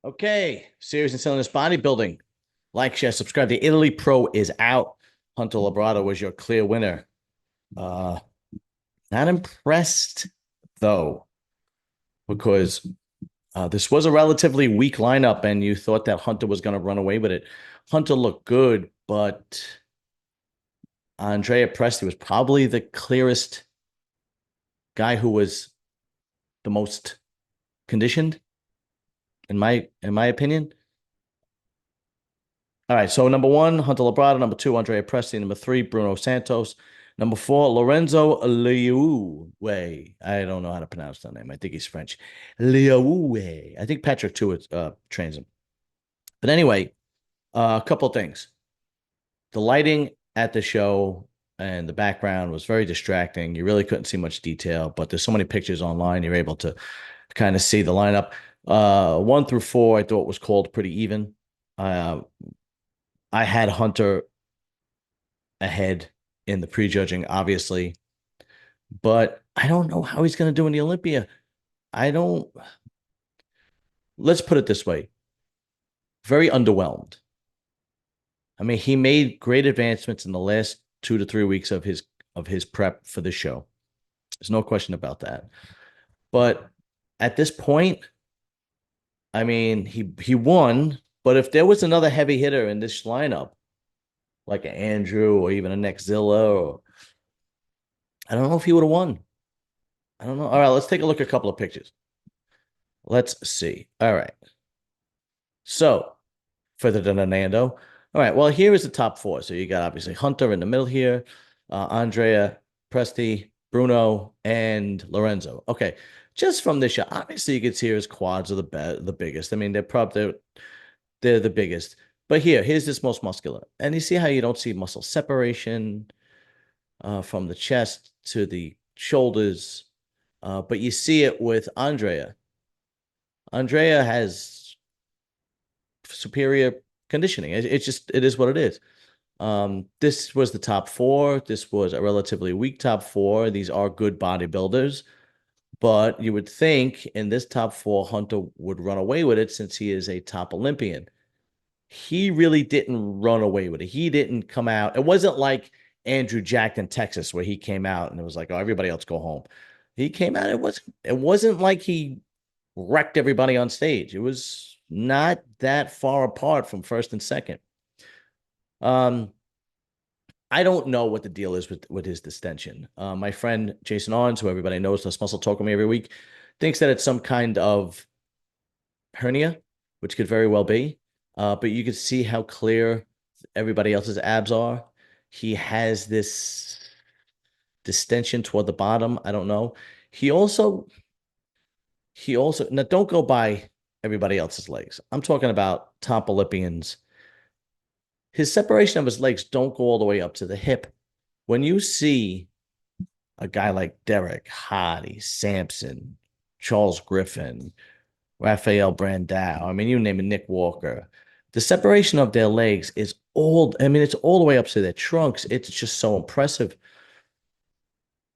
Okay, serious and cylinder bodybuilding. Like, share, subscribe. The Italy Pro is out. Hunter Labrada was your clear winner. Uh, Not impressed though, because this was a relatively weak lineup, and you thought that Hunter was going to run away with it. Hunter looked good, but Andrea Presti was probably the clearest guy who was the most conditioned, in my opinion. All right, so number one, Hunter Labrada. Number two, Andrea Presti. Number three, Bruno Santos. Number four, Lorenzo Liu. I don't know how to pronounce that name. I think he's French. Liu. I think Patrick too trains him. But anyway, a couple of things. The lighting at the show and the background was very distracting. You really couldn't see much detail, but there's so many pictures online. You're able to kind of see the lineup. One through four, I thought was called pretty even. Uh, I had Hunter ahead in the prejudging, obviously, but I don't know how he's going to do in the Olympia. I don't. Let's put it this way: very underwhelmed. I mean, he made great advancements in the last 2 to 3 weeks of his prep for the show. There's no question about that. But at this point, I mean, he won. But if there was another heavy hitter in this lineup, like an Andrew or even a Nexzilla, or I don't know if he would have won. I don't know. All right, let's take a look at a couple of pictures. Let's see. All right. So, further than Nando. All right. Well, here is the top four. So you got obviously Hunter in the middle here, Andrea, Presti, Bruno, and Lorenzo. Okay. Just from this shot, obviously you can see his quads are the biggest. I mean, they're the biggest. But here's this most muscular. And you see how you don't see muscle separation from the chest to the shoulders. But you see it with Andrea. Andrea has superior conditioning. It is what it is. This was the top four. This was a relatively weak top four. These are good bodybuilders, but you would think in this top four, Hunter would run away with it since he is a top Olympian. He really didn't run away with it. He didn't come out. It wasn't like Andrew Jack in Texas where he came out and it was like, oh, everybody else go home. He came out. It wasn't like he wrecked everybody on stage. It was not that far apart from first and second. Um, I don't know what the deal is with his distension. My friend Jason Owens, who everybody knows, does muscle talk with me every week, thinks that it's some kind of hernia, which could very well be. But you can see how clear everybody else's abs are. He has this distension toward the bottom. I don't know. He also now don't go by everybody else's legs. I'm talking about top Olympians. His separation of his legs don't go all the way up to the hip. When you see a guy like Derek, Hardy, Sampson, Charles Griffin, Rafael Brandao, I mean, you name it, Nick Walker, the separation of their legs is I mean, it's all the way up to their trunks. It's just so impressive.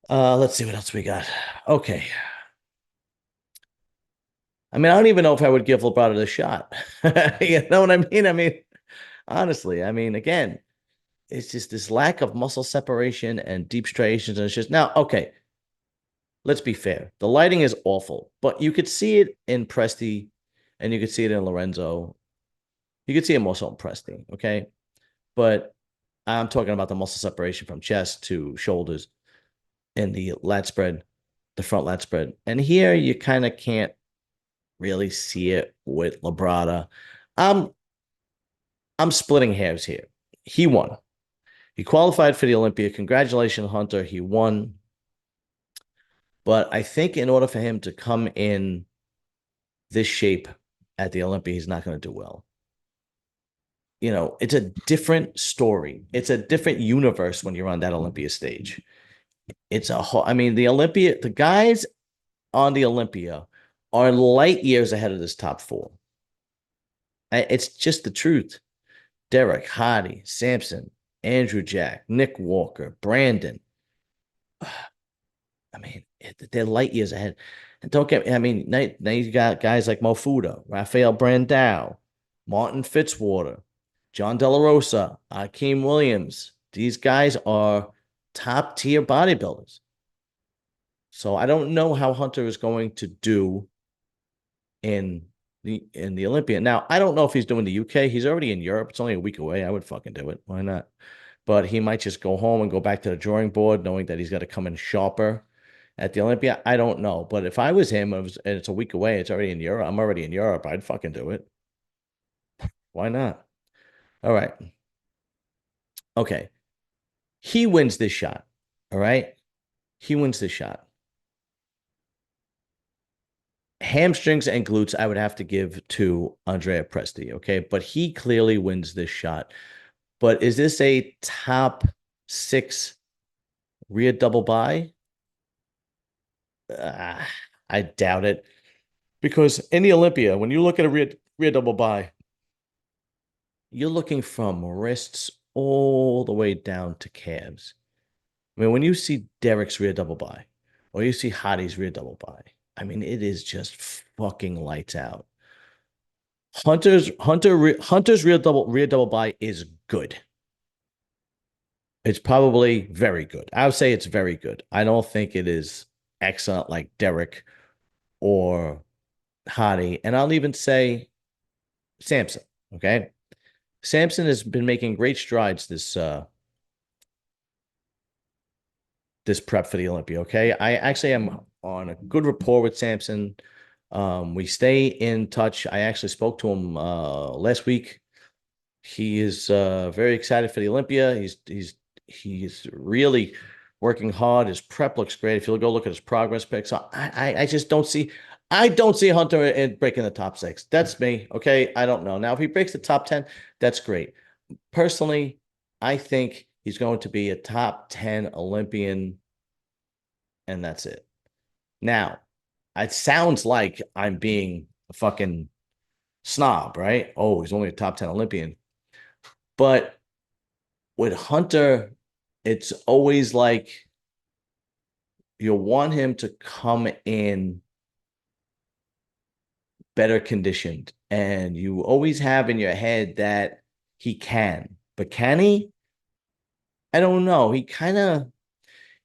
Let's see what else we got. Okay. I mean, I don't even know if I would give Labrada a shot. You know what I mean? I mean, honestly, I mean, again, it's just this lack of muscle separation and deep striations. And it's just now, okay, let's be fair. The lighting is awful, but you could see it in Presti and you could see it in Lorenzo. You could see it more so in Presti, okay? But I'm talking about the muscle separation from chest to shoulders and the lat spread, the front lat spread. And here you kind of can't really see it with Labrada. I'm I'm splitting hairs here. He won. He qualified for the Olympia. Congratulations, Hunter. He won. But I think in order for him to come in this shape at the Olympia, he's not going to do well. You know, it's a different story. It's a different universe when you're on that Olympia stage. It's a whole, I mean, the guys on the Olympia are light years ahead of this top four. It's just the truth. Derek, Hardy, Sampson, Andrew Jack, Nick Walker, Brandon. I mean, they're light years ahead. And don't get me, I mean, now you got guys like Mofuda, Rafael Brandao, Martin Fitzwater, John De La Rosa, Akeem Williams. These guys are top tier bodybuilders. So I don't know how Hunter is going to do in the Olympia. Now, I don't know if he's doing the UK. He's already in Europe. It's only a week away. I would fucking do it. Why not? But he might just go home and go back to the drawing board, knowing that he's got to come in sharper at the Olympia. I don't know. But if I was him, and it's a week away, it's already in Europe. I'm already in Europe. I'd fucking do it. Why not? All right. Okay. He wins this shot. All right. He wins this shot. Hamstrings and glutes, I would have to give to Andrea Presti. Okay. But he clearly wins this shot. But is this a top 6 rear double by? Uh, I doubt it. Because in the Olympia, when you look at a rear double by, you're looking from wrists all the way down to calves. I mean, when you see Derek's rear double by, or you see Hottie's rear double by, I mean, it is just fucking lights out. Hunter's rear double by is good. It's probably very good. I would say it's very good. I don't think it is excellent like Derek or Hottie, and I'll even say Samson. Okay, Samson has been making great strides this prep for the Olympia. Okay, I actually am on a good rapport with Samson. We stay in touch. I actually spoke to him last week. He is very excited for the Olympia. He's really working hard. His prep looks great. If you'll go look at his progress pics, I just don't see Hunter in breaking the top 6. That's me. Okay. I don't know. Now, if he breaks the top 10, that's great. Personally, I think he's going to be a top 10 Olympian, and that's it. Now, it sounds like I'm being a fucking snob, right? Oh, he's only a top 10 Olympian. But with Hunter, it's always like you want him to come in better conditioned. And you always have in your head that he can. But can he? I don't know. He kind of,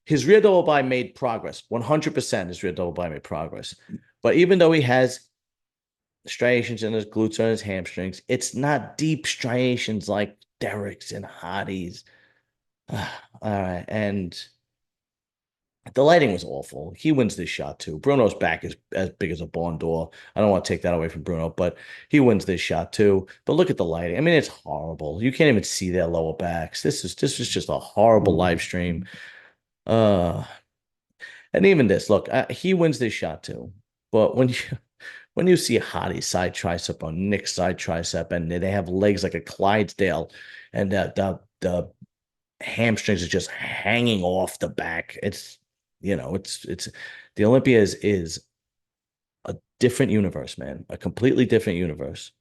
his rear double by made progress. 100% his rear double by made progress. But even though he has striations in his glutes and his hamstrings, it's not deep striations like Derek's and Hottie's. All right. And the lighting was awful. He wins this shot too. Bruno's back is as big as a barn door. I don't want to take that away from Bruno, but he wins this shot too. But look at the lighting. I mean, it's horrible. You can't even see their lower backs. This is just a horrible live stream. Uh, and even this, look, he wins this shot too. But when you see Hottie's side tricep on Nick's side tricep, and they have legs like a Clydesdale, and the hamstrings are just hanging off the back. It's it's the Olympia is a different universe, man, a completely different universe.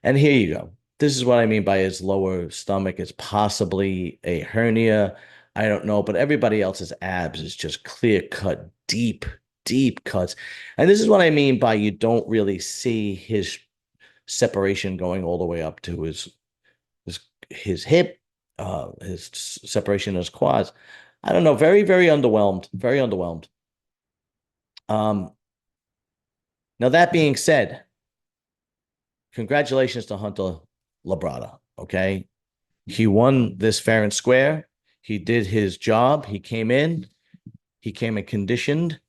And here you go. This is what I mean by his lower stomach is possibly a hernia. I don't know, but everybody else's abs is just clear cut, deep cuts. And this is what I mean by you don't really see his separation going all the way up to his hip, his separation of his quads. I don't know. Very, very underwhelmed. Very underwhelmed. Um, Now that being said, congratulations to Hunter Labrada. Okay. He won this fair and square. He did his job. He came in conditioned,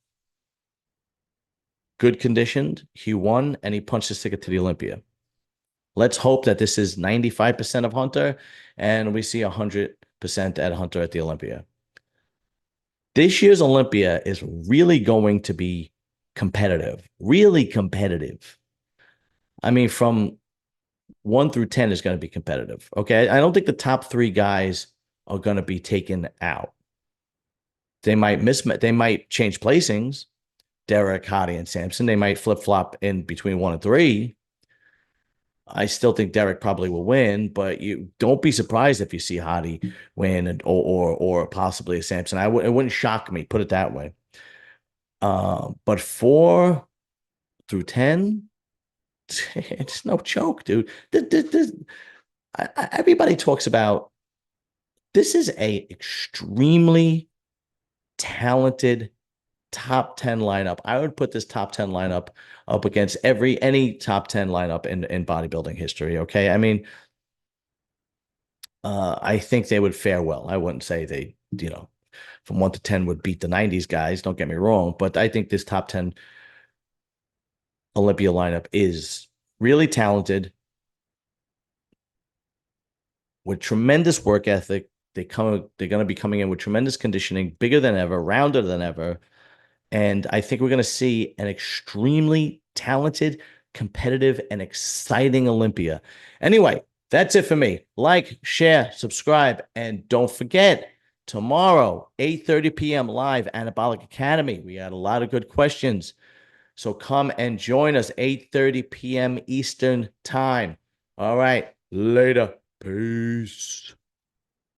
good conditioned. He won and he punched his ticket to the Olympia. Let's hope that this is 95% of Hunter and we see 100% at Hunter at the Olympia. This year's Olympia is really going to be competitive, really competitive. I mean, from 1 through 10 is going to be competitive. Okay. I don't think the top 3 guys are going to be taken out. They might change placings. Derek, Hottie, and Samson. They might flip flop in between 1 and 3. I still think Derek probably will win, but you don't be surprised if you see Hottie win or possibly a Samson. It wouldn't shock me. Put it that way. But 4 through 10, it's no joke, dude. Everybody talks about this is a extremely talented top 10 lineup. I would put this top 10 lineup up against any top 10 lineup in bodybuilding history. Okay. I mean, I think they would fare well. I wouldn't say they, from 1 to 10 would beat the 90s guys. Don't get me wrong. But I think this top 10 Olympia lineup is really talented with tremendous work ethic. They're going to be coming in with tremendous conditioning, bigger than ever, rounder than ever. And I think we're going to see an extremely talented, competitive, and exciting Olympia. Anyway, that's it for me. Like, share, subscribe, and don't forget, tomorrow, 8:30 p.m. live, Anabolic Academy. We had a lot of good questions. So come and join us, 8:30 p.m. Eastern Time. All right, later. Peace.